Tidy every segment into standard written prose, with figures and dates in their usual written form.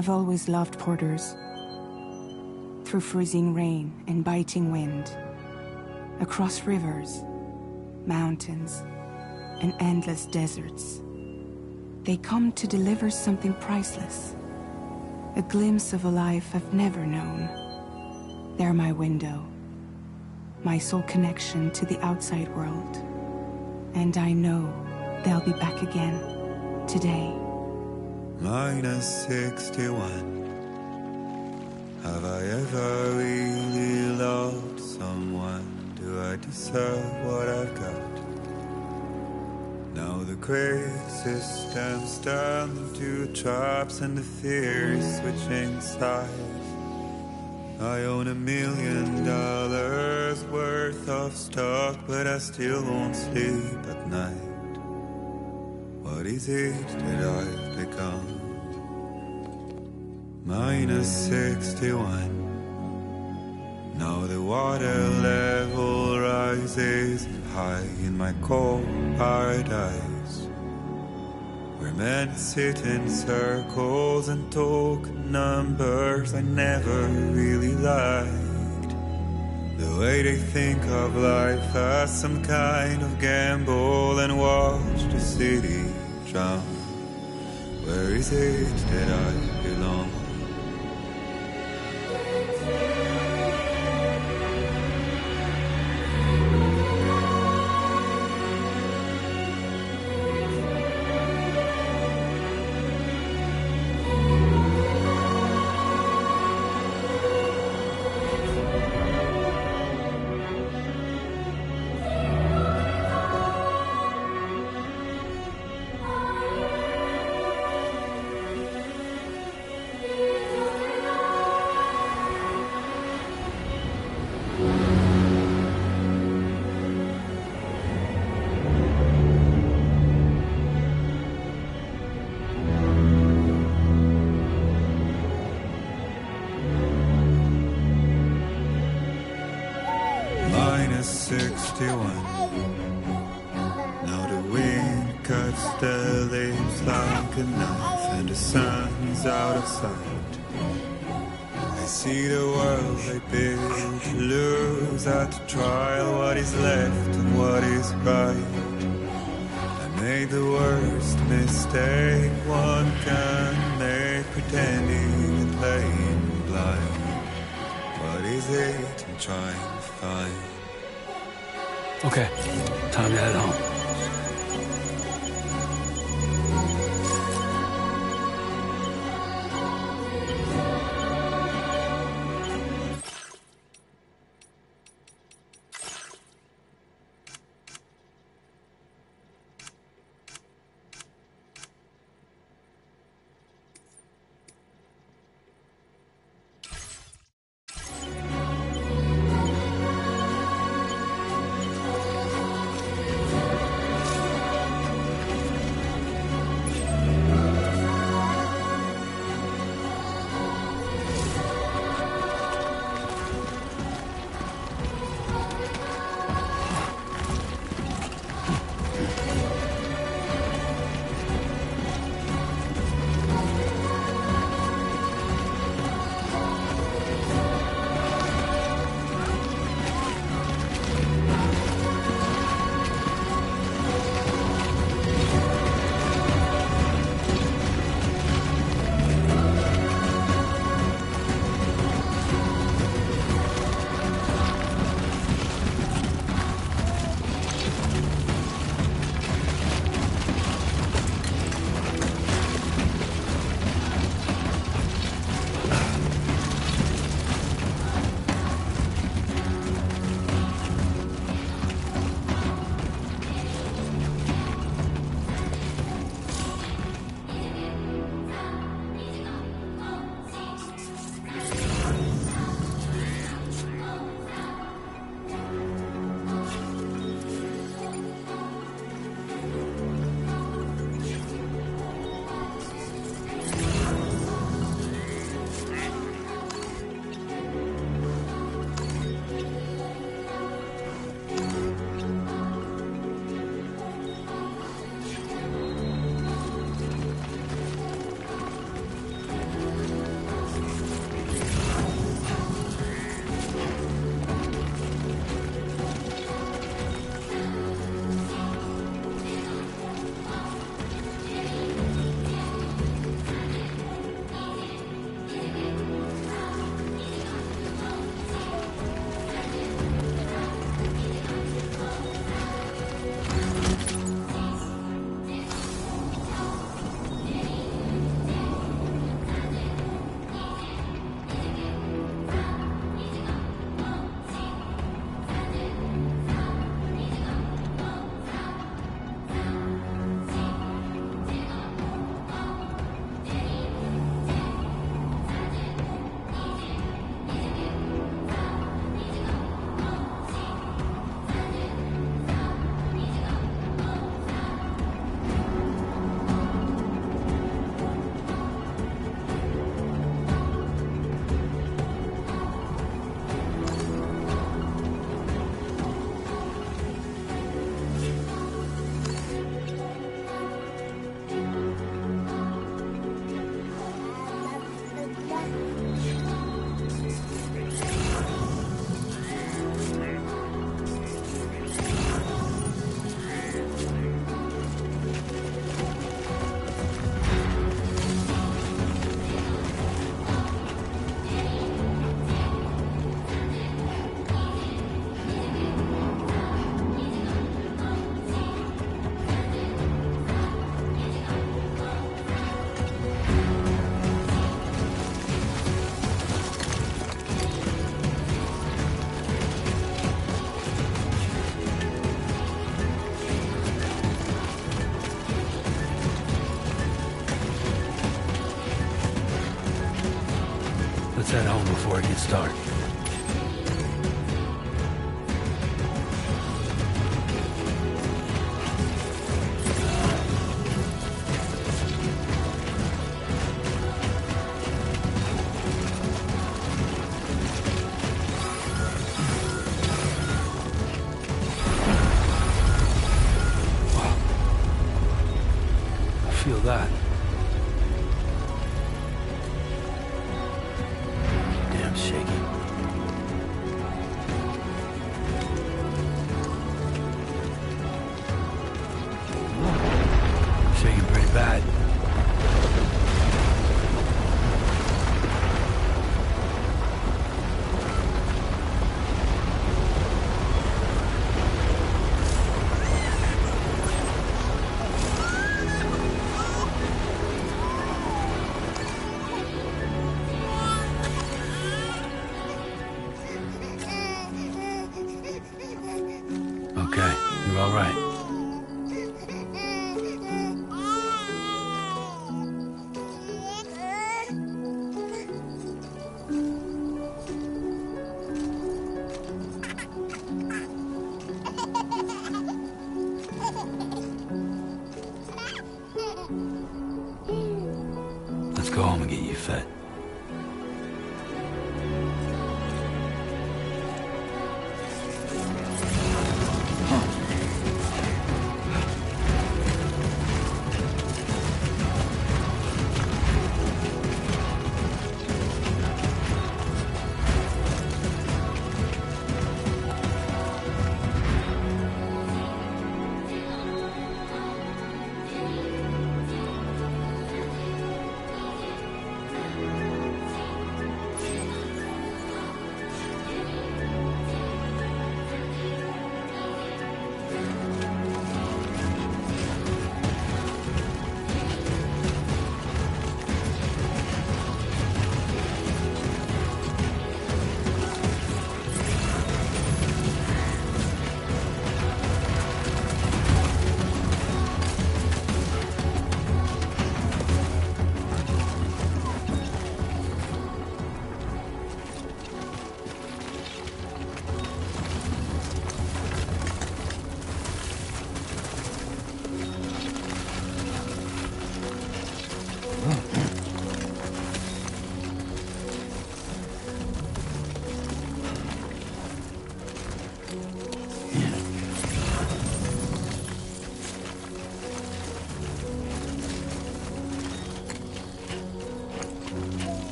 I've always loved porters. Through freezing rain and biting wind, across rivers, mountains, and endless deserts, they come to deliver something priceless, a glimpse of a life I've never known. They're my window, my sole connection to the outside world. And I know they'll be back again, today. -61. Have I ever really loved someone? Do I deserve what I've got? Now the great system's turned into traps and the fear is switching sides. I own $1 million worth of stock, but I still won't sleep at night. What is it that I've become? -61. Now the water level rises high in my cold paradise, where men sit in circles and talk numbers I never really liked. The way they think of life as some kind of gamble and watch the city drown. Where is it that I belong? -61. Now the wind cuts the leaves like a knife and the sun's out of sight. I see the world they build to lose at the trial, what is left and what is right. I made the worst mistake one can make, pretending and playing blind. What is it I'm trying to find? Okay, time to head home. hard hit start. Feel that. Damn shaky.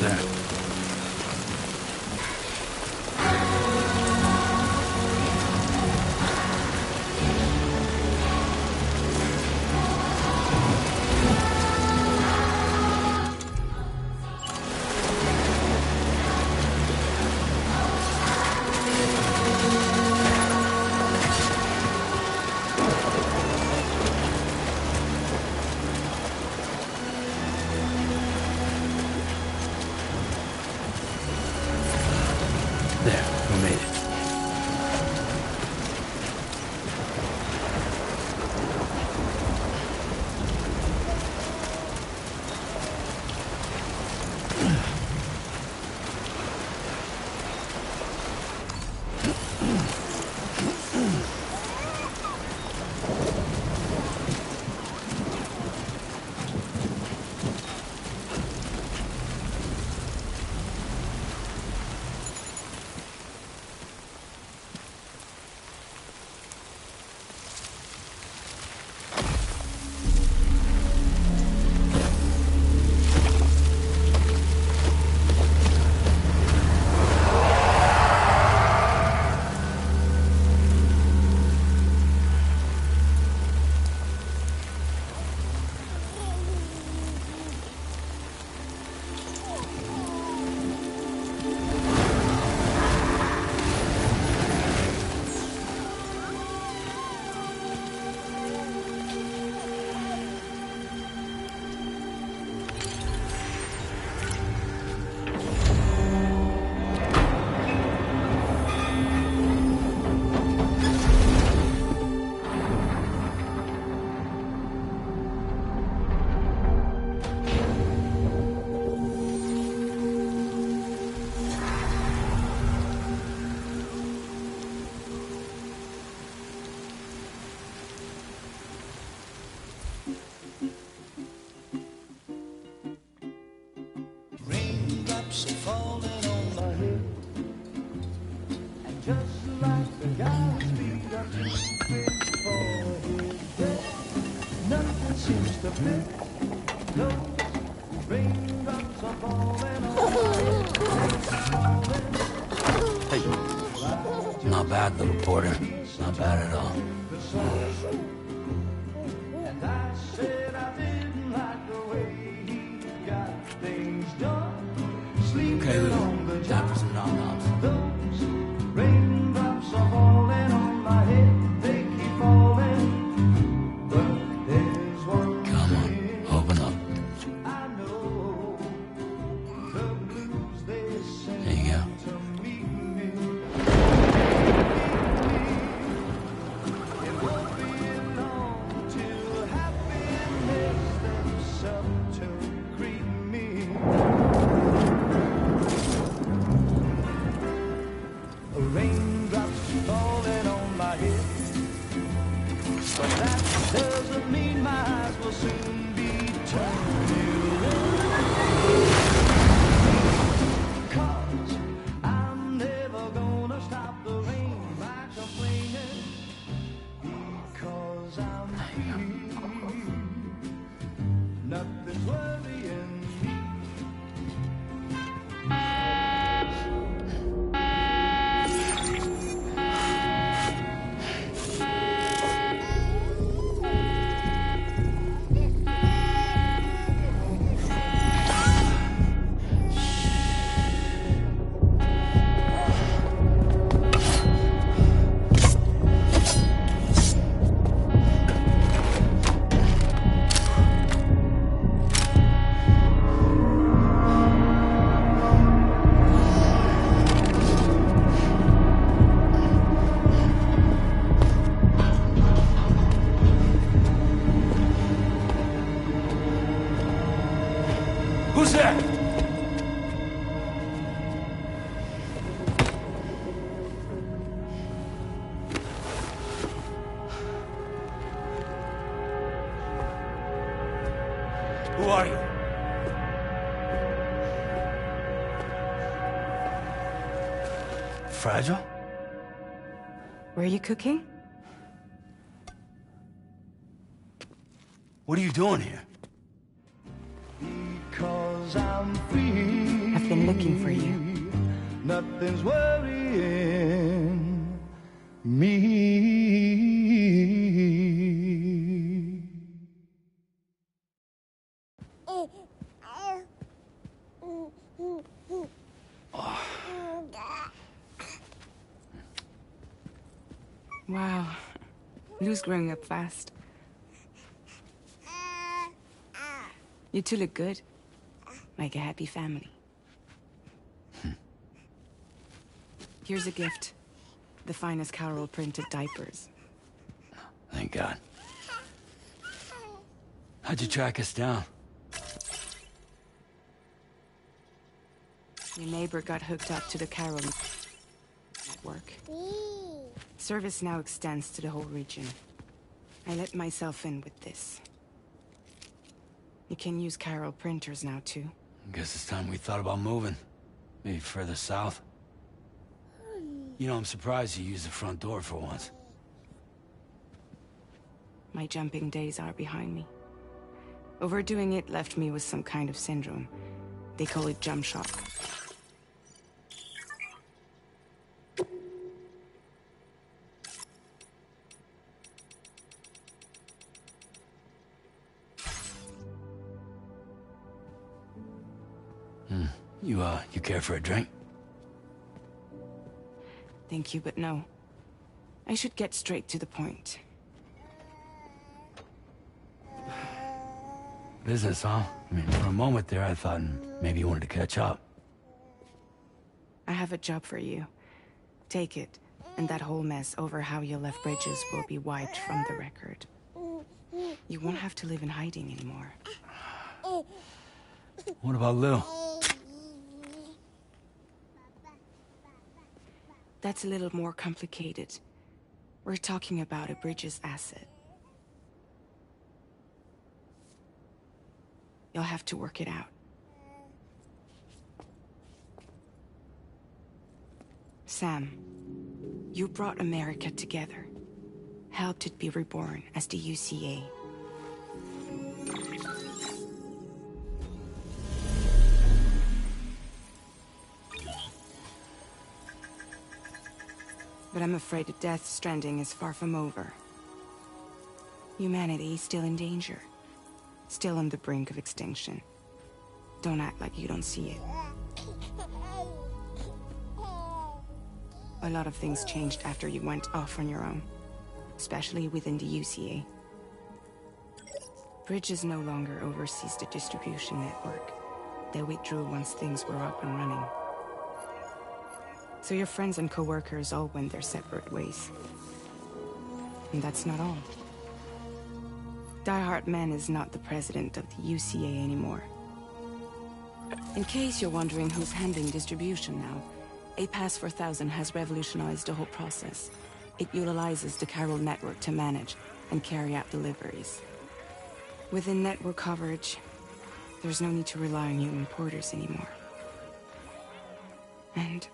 that? There, we made it. Raindrops are falling on my head, and just like the guy's feet are too big for his bed, nothing seems to fit. Those raindrops are falling on my head. Hey, not bad, little porter. Not bad at all. And I said I didn't like the way he got things done. Okay, Lou. Time for some nom-noms. Those raindrops are falling on my head. They keep falling. But there's one Come on, thing open up. I know. The blues they send There you go. to meet me. It won't be long till happiness steps up to greet me. Raindrops falling on my head, but that doesn't mean my eyes will soon be turning red. 'Cause I'm never gonna stop the rain by complaining, because I'm free. Nothing's worrying me. Who's there? Who are you? Fragile? Were you cooking? What are you doing here? Because I'm free. been looking for you. Nothing's worrying me. Wow. Lou's growing up fast. You two look good. Like a happy family. Here's a gift. The finest Carol printed diapers. Thank God. How'd you track us down? Your neighbor got hooked up to the Carol network. Service now extends to the whole region. I let myself in with this. You can use Carol printers now, too. Guess it's time we thought about moving. Maybe further south. You know, I'm surprised you used the front door for once. My jumping days are behind me. Overdoing it left me with some kind of syndrome. They call it jump shock. You care for a drink? Thank you, but no. I should get straight to the point. Business, huh? I mean, for a moment there, I thought maybe you wanted to catch up. I have a job for you. Take it, and that whole mess over how you left Bridges will be wiped from the record. You won't have to live in hiding anymore. What about Lou? That's a little more complicated. We're talking about a Bridges asset. You'll have to work it out. Sam, you brought America together. Helped it be reborn as the UCA. But I'm afraid that Death Stranding is far from over. Humanity is still in danger. Still on the brink of extinction. Don't act like you don't see it. A lot of things changed after you went off on your own. Especially within the UCA. Bridges no longer oversees the distribution network. They withdrew once things were up and running. So your friends and co-workers all went their separate ways. And that's not all. Die Hard Man is not the president of the UCA anymore. In case you're wondering who's handling distribution now, A Pass for 1000 has revolutionized the whole process. It utilizes the Carol network to manage and carry out deliveries. Within network coverage, there's no need to rely on human porters anymore. And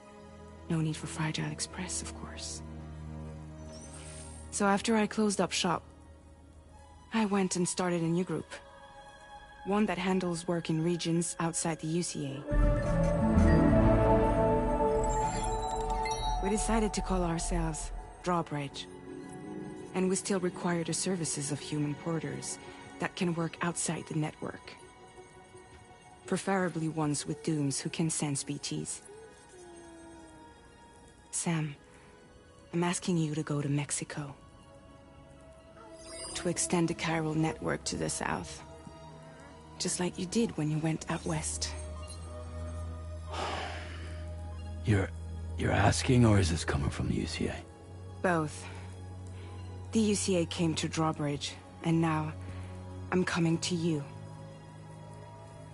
no need for Fragile Express, of course. So after I closed up shop, I went and started a new group. One that handles work in regions outside the UCA. We decided to call ourselves Drawbridge. And we still require the services of human porters that can work outside the network. Preferably ones with dooms who can sense BTs. Sam, I'm asking you to go to Mexico. To extend the Carol network to the south. Just like you did when you went out west. You're asking, or is this coming from the UCA? Both. The UCA came to Drawbridge, and now I'm coming to you.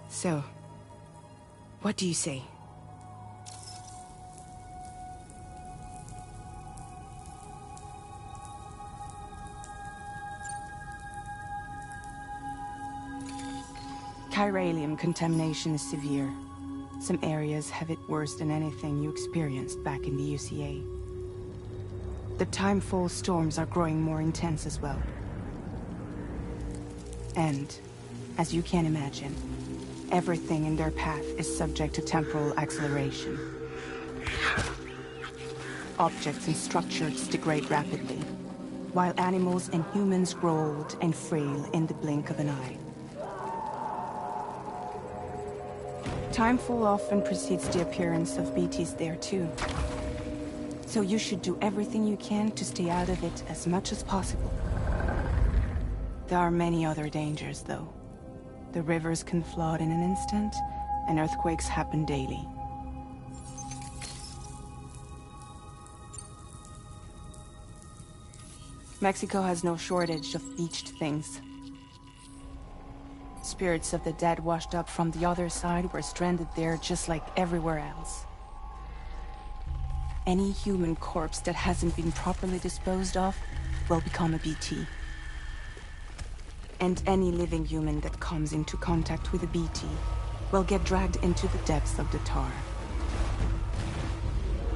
So, what do you say? Chiralium contamination is severe. Some areas have it worse than anything you experienced back in the UCA. The timefall storms are growing more intense as well. And, as you can imagine, everything in their path is subject to temporal acceleration. Objects and structures degrade rapidly, while animals and humans grow old and frail in the blink of an eye. Timefall often precedes the appearance of BTs there too. So you should do everything you can to stay out of it as much as possible. There are many other dangers, though. The rivers can flood in an instant, and earthquakes happen daily. Mexico has no shortage of beached things. Spirits of the dead washed up from the other side were stranded there just like everywhere else. Any human corpse that hasn't been properly disposed of will become a BT. And any living human that comes into contact with a BT will get dragged into the depths of the tar.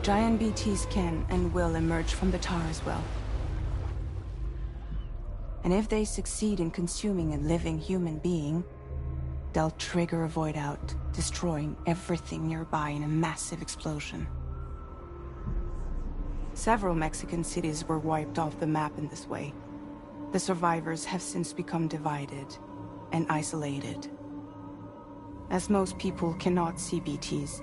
Giant BTs can and will emerge from the tar as well. And if they succeed in consuming a living human being, they'll trigger a void out, destroying everything nearby in a massive explosion. Several Mexican cities were wiped off the map in this way. The survivors have since become divided and isolated. As most people cannot see BTs,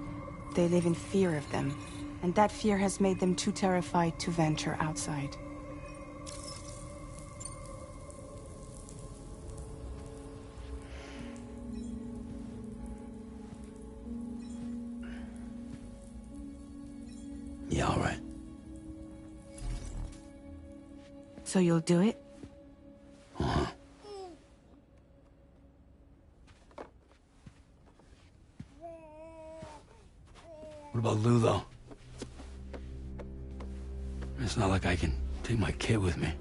they live in fear of them, and that fear has made them too terrified to venture outside. Yeah, all right. So you'll do it? Uh-huh. What about Lou, though? It's not like I can take my kid with me.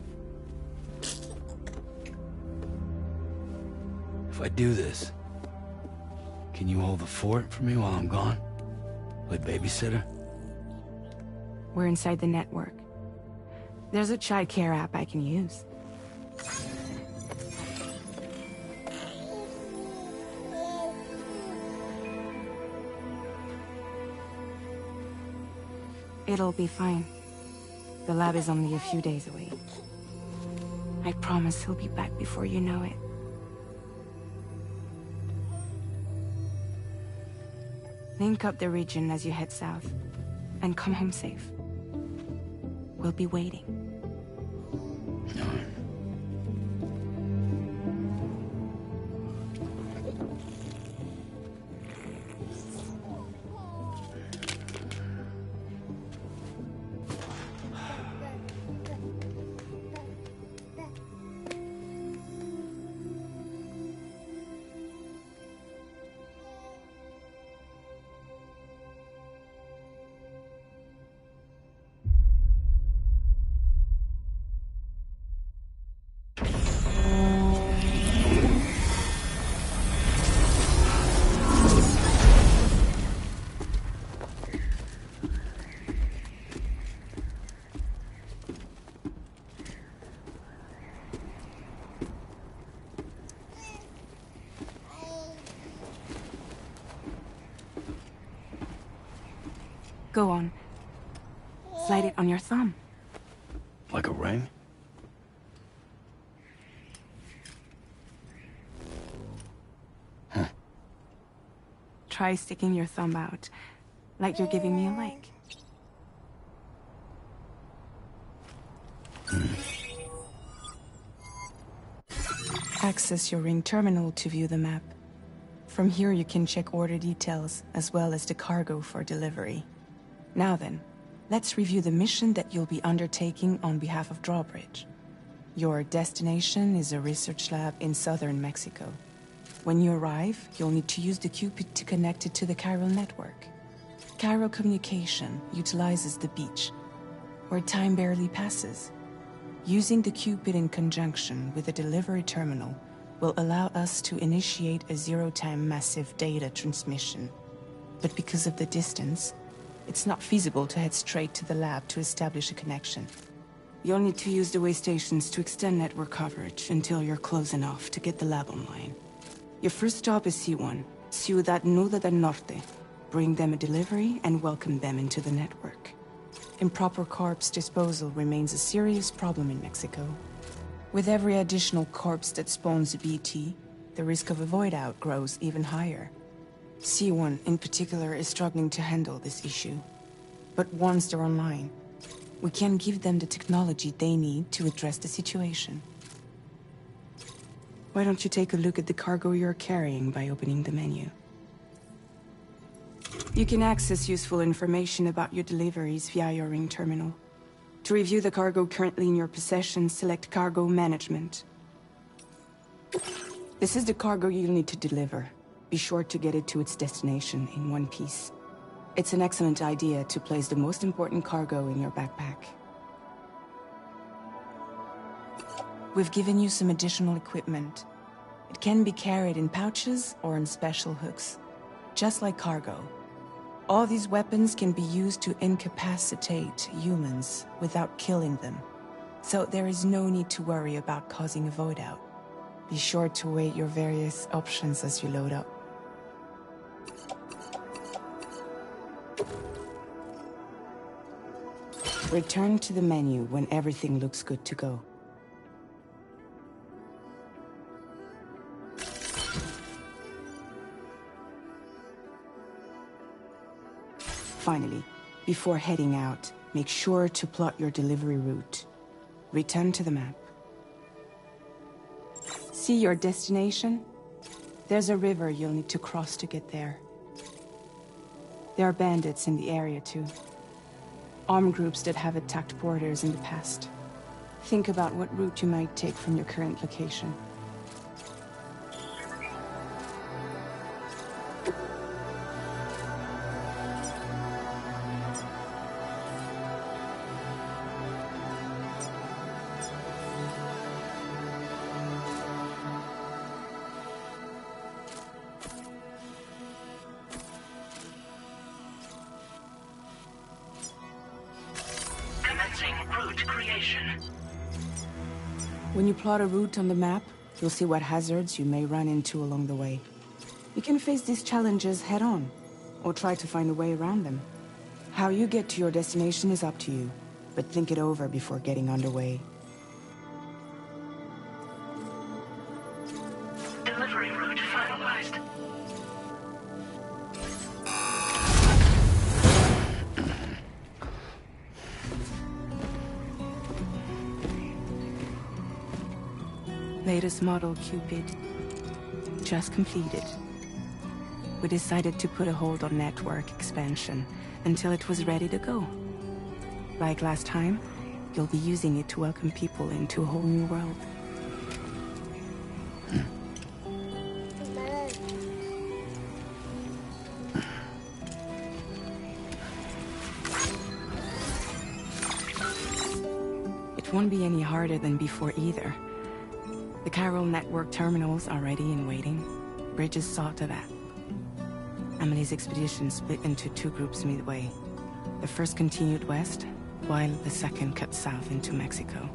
If I do this, can you hold the fort for me while I'm gone? Play babysitter? We're inside the network. There's a child care app I can use. It'll be fine. The lab is only a few days away. I promise he'll be back before you know it. Link up the region as you head south, and come home safe. We'll be waiting. All right. Go on. Slide it on your thumb. Like a ring? Huh. Try sticking your thumb out, like you're giving me a like. Access your ring terminal to view the map. From here you can check order details, as well as the cargo for delivery. Now then, let's review the mission that you'll be undertaking on behalf of Drawbridge. Your destination is a research lab in southern Mexico. When you arrive, you'll need to use the Cupid to connect it to the chiral network. Chiral communication utilizes the beach, where time barely passes. Using the Cupid in conjunction with the delivery terminal will allow us to initiate a zero-time massive data transmission. But because of the distance, it's not feasible to head straight to the lab to establish a connection. You'll need to use the way stations to extend network coverage until you're close enough to get the lab online. Your first stop is C1, Ciudad Nuda del Norte. Bring them a delivery and welcome them into the network. Improper corpse disposal remains a serious problem in Mexico. With every additional corpse that spawns a BT, the risk of a void out grows even higher. C1 in particular is struggling to handle this issue. But once they're online, we can give them the technology they need to address the situation. Why don't you take a look at the cargo you're carrying by opening the menu? You can access useful information about your deliveries via your ring terminal. To review the cargo currently in your possession, select Cargo Management. This is the cargo you'll need to deliver. Be sure to get it to its destination in one piece. It's an excellent idea to place the most important cargo in your backpack. We've given you some additional equipment. It can be carried in pouches or in special hooks, just like cargo. All these weapons can be used to incapacitate humans without killing them. So there is no need to worry about causing a void out. Be sure to weigh your various options as you load up. Return to the menu when everything looks good to go. Finally, before heading out, make sure to plot your delivery route. Return to the map. See your destination? There's a river you'll need to cross to get there. There are bandits in the area too. Armed groups that have attacked borders in the past. Think about what route you might take from your current location. Route creation. When you plot a route on the map, you'll see what hazards you may run into along the way. You can face these challenges head-on, or try to find a way around them. How you get to your destination is up to you, but think it over before getting underway. Delivery route finalized. Latest model Cupid. Just completed. We decided to put a hold on network expansion until it was ready to go. Like last time, you'll be using it to welcome people into a whole new world. It won't be any harder than before either. The chiral network terminals are ready and waiting. Bridges saw to that. Emily's expedition split into two groups midway. The first continued west, while the second cut south into Mexico.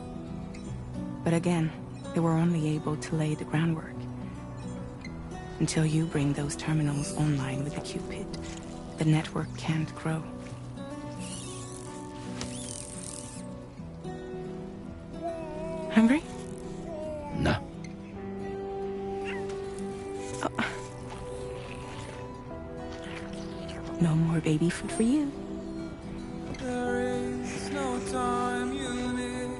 But again, they were only able to lay the groundwork. Until you bring those terminals online with the Cupid, the network can't grow. Hungry? No. Oh. No more baby food for you. There is no time you need.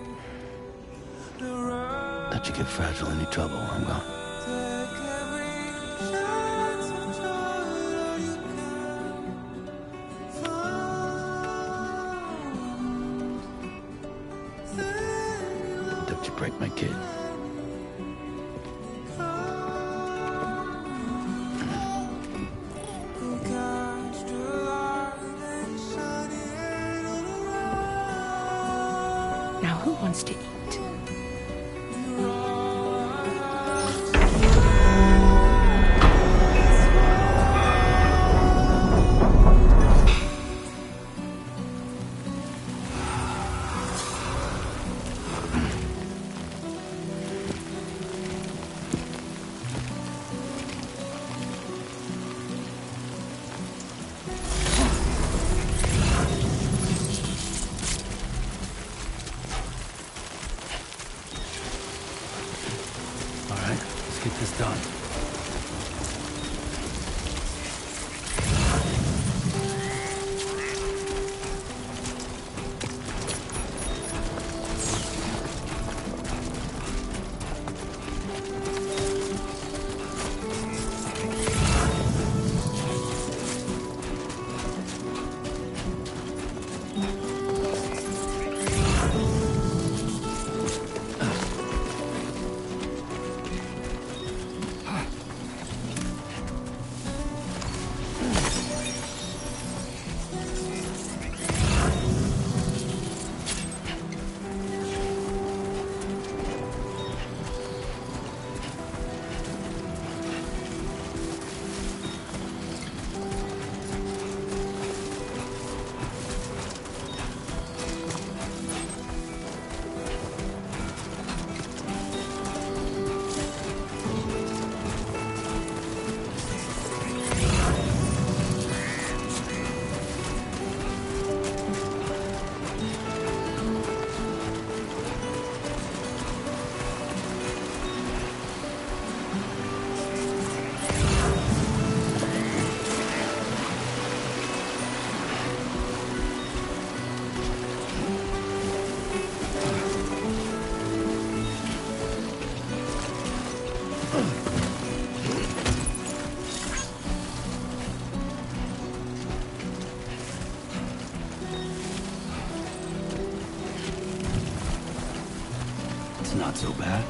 Don't you get fragile any trouble, I'm gone. Take every chance of joy you can find. Don't you break my kid. Now who wants to eat? not so bad.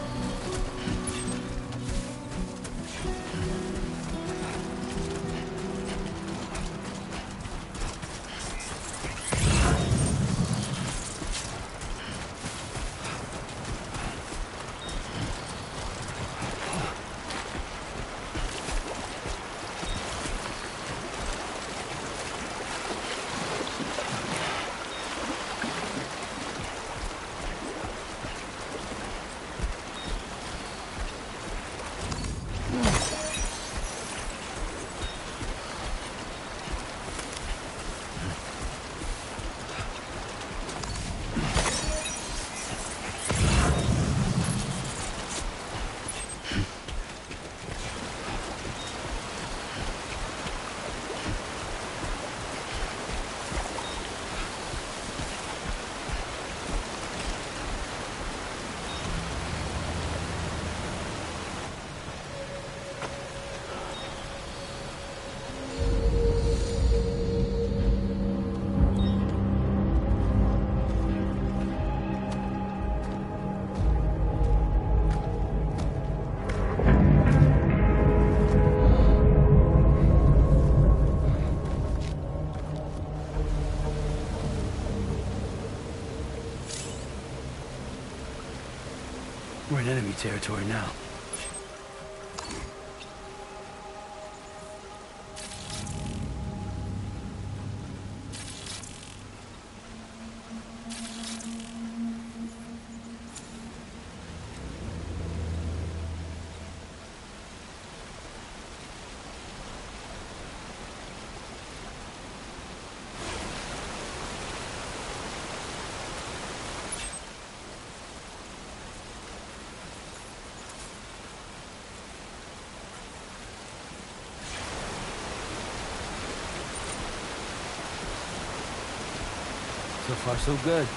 We're in enemy territory now. So far, so good.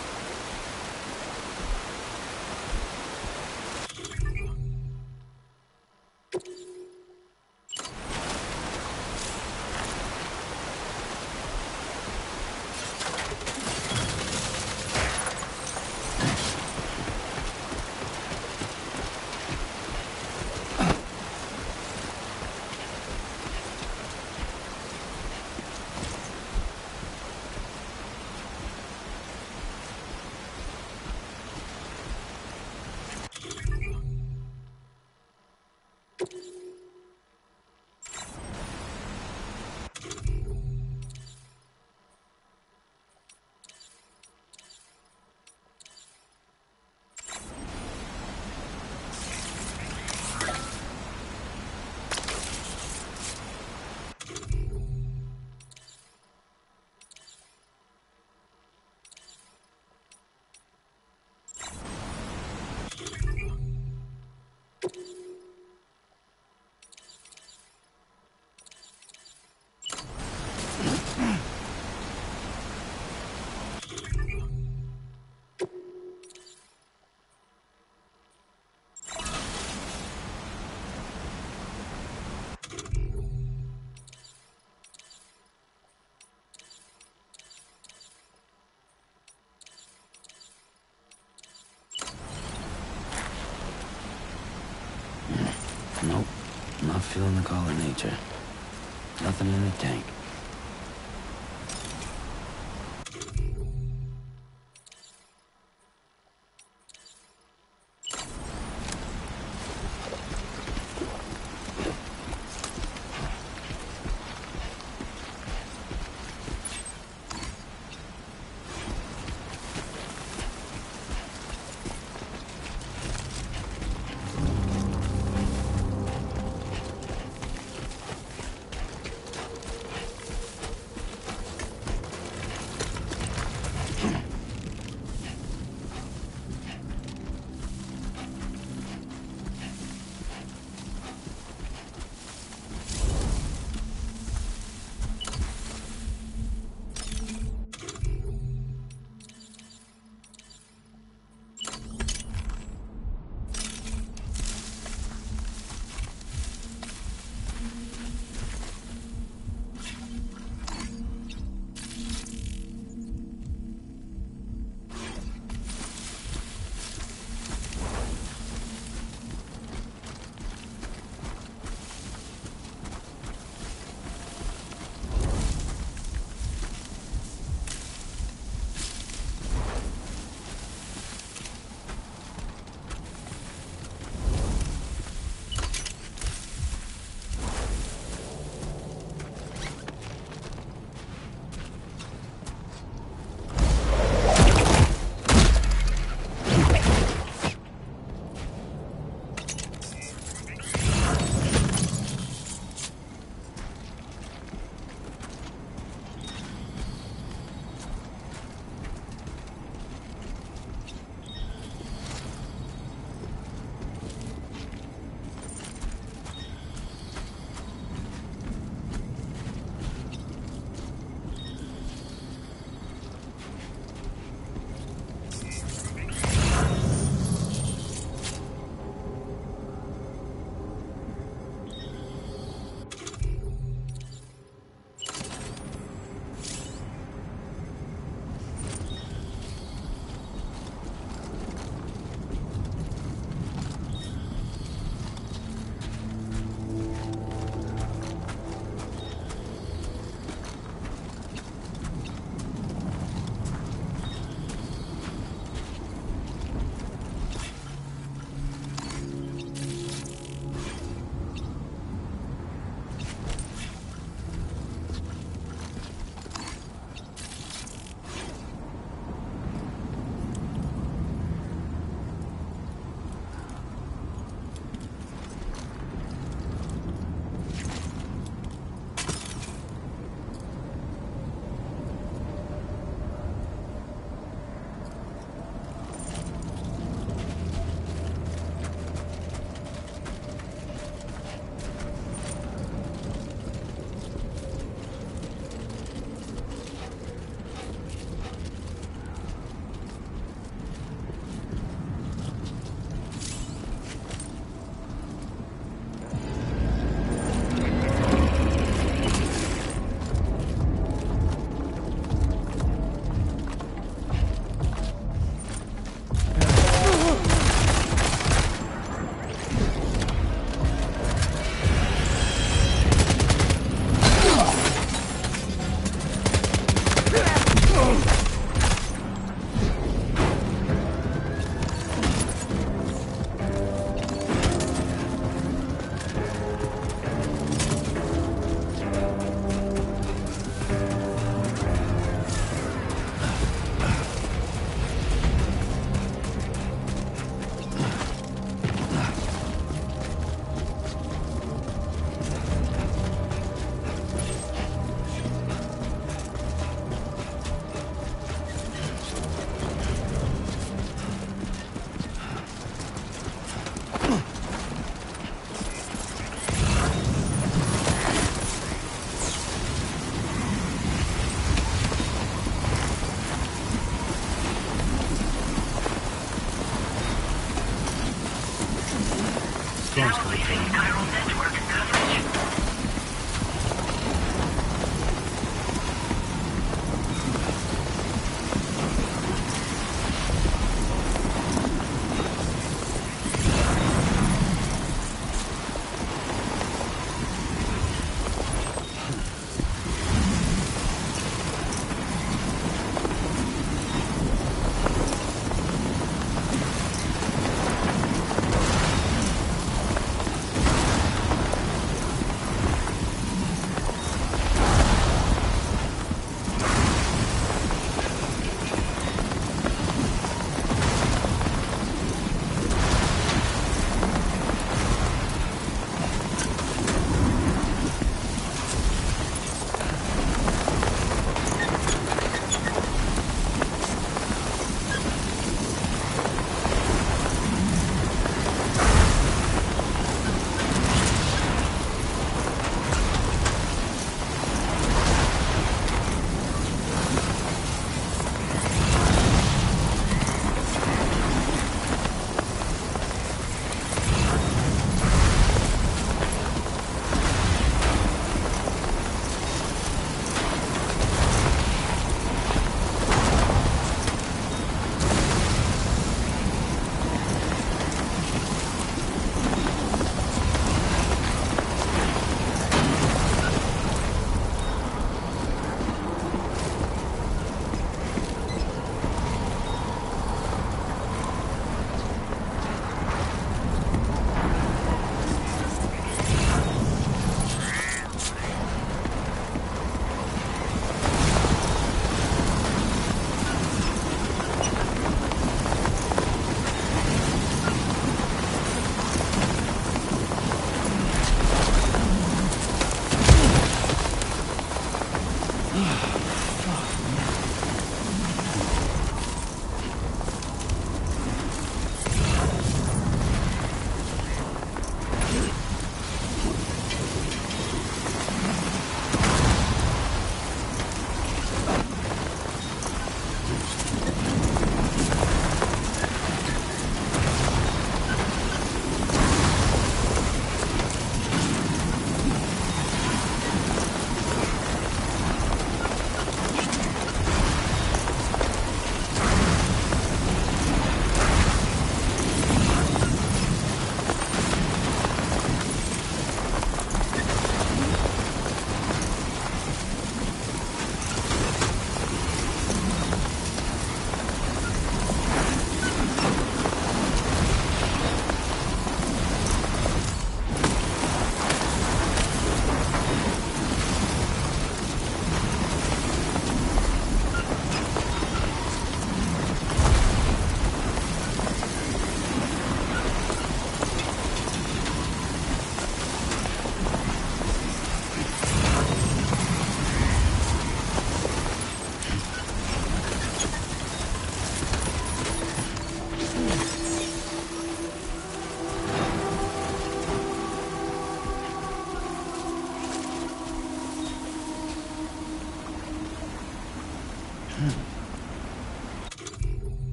Nope, not feeling the call of nature. Nothing in the tank.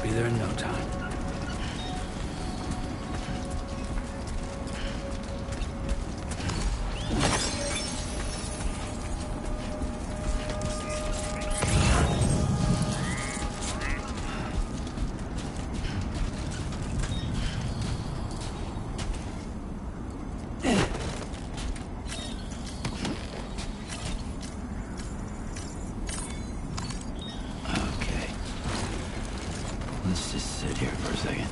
Be there in no time. Okay. Let's just sit here for a second.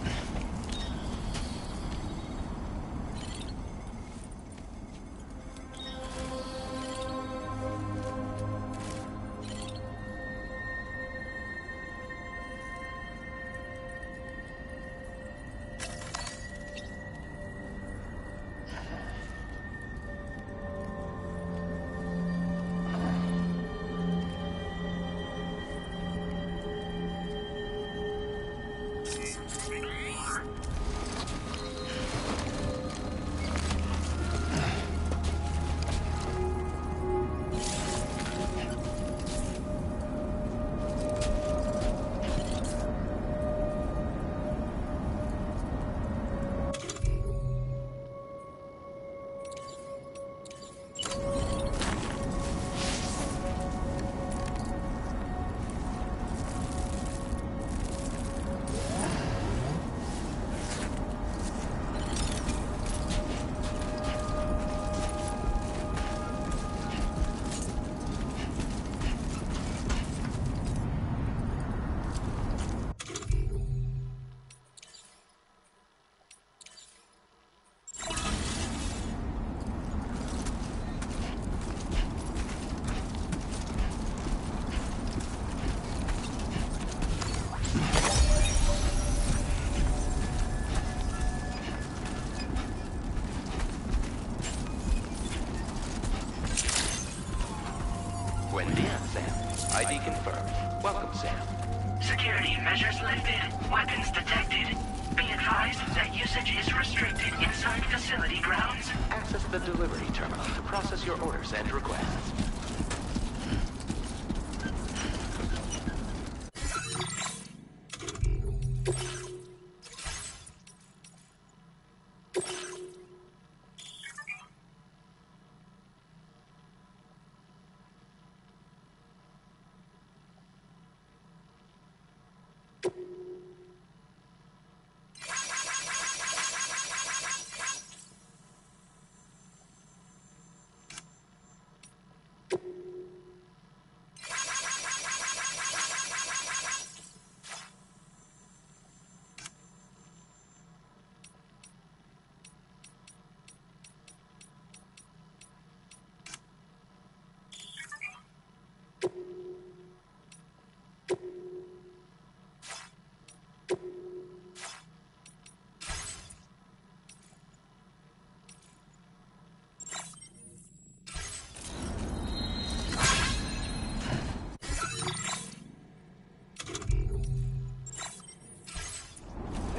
Buen dia, Sam. ID confirmed. Welcome, Sam. Security measures lifted. Weapons detected. Be advised that usage is restricted inside facility grounds. Access the delivery terminal to process your orders and requests.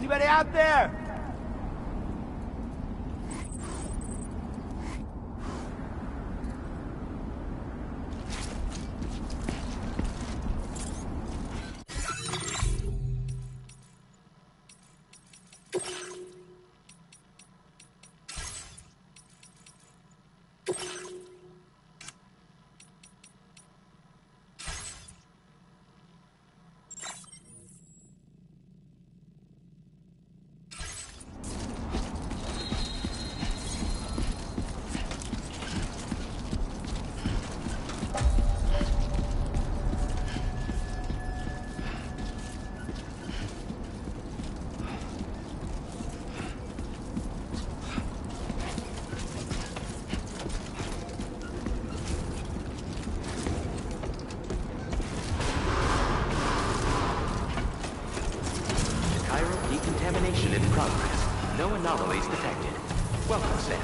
Anybody out there? Decontamination in progress. No anomalies detected. Welcome, Sam.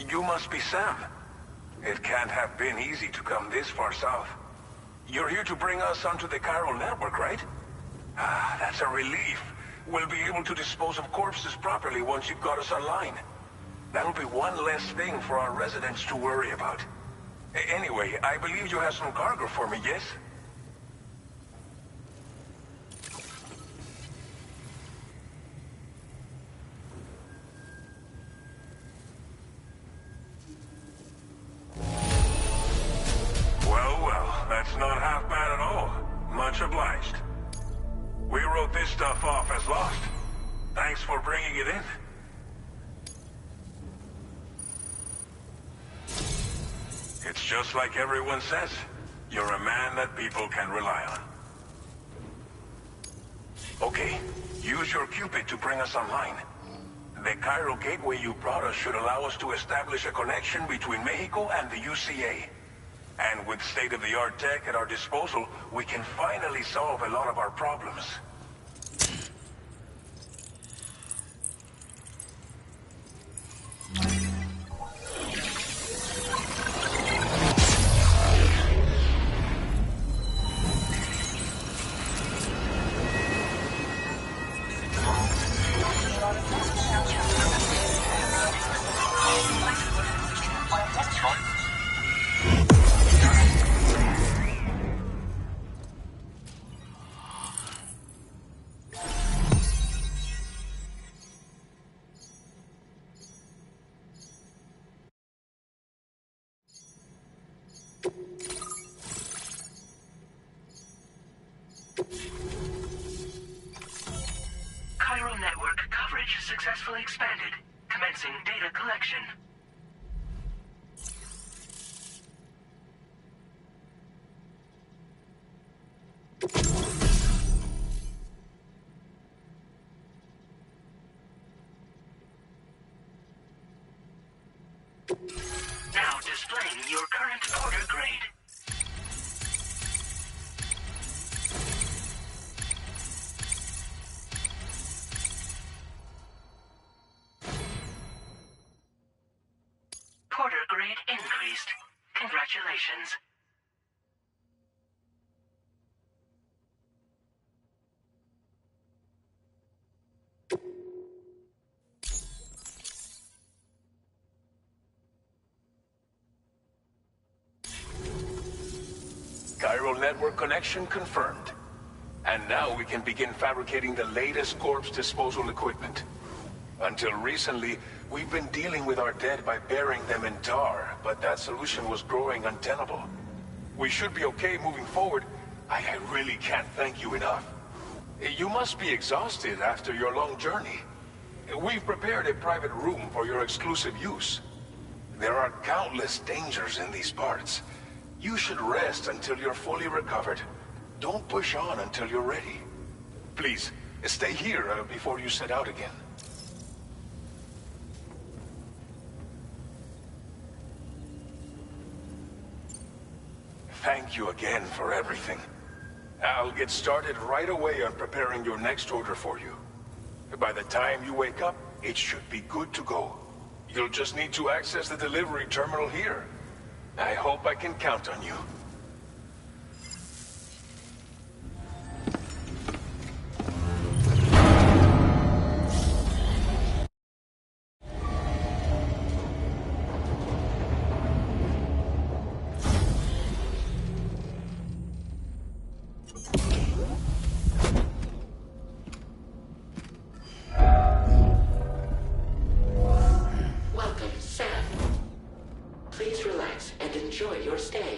You must be Sam. It can't have been easy to come this far south. You're here to bring us onto the chiral network, right? Ah, that's a relief. We'll be able to dispose of corpses properly once you've got us online. That'll be one less thing for our residents to worry about. Anyway, I believe you have some cargo for me, yes? That's not half bad at all. Much obliged. We wrote this stuff off as lost. Thanks for bringing it in. It's just like everyone says. You're a man that people can rely on. Okay, use your Cupid to bring us online. The chiral gateway you brought us should allow us to establish a connection between Mexico and the UCA. And with state-of-the-art tech at our disposal, we can finally solve a lot of our problems. Chiral network coverage successfully expanded. Commencing data collection. Now displaying your current order grade. Porter grade increased. Congratulations. Chiral network connection confirmed. And now we can begin fabricating the latest corpse disposal equipment. Until recently, we've been dealing with our dead by burying them in tar, but that solution was growing untenable. We should be okay moving forward. I really can't thank you enough. You must be exhausted after your long journey. We've prepared a private room for your exclusive use. There are countless dangers in these parts. You should rest until you're fully recovered. Don't push on until you're ready. Please, Stay here before you set out again. Thank you again for everything. I'll get started right away on preparing your next order for you. By the time you wake up, it should be good to go. You'll just need to access the delivery terminal here. I hope I can count on you. Welcome, Sam. Please relax and enjoy your stay.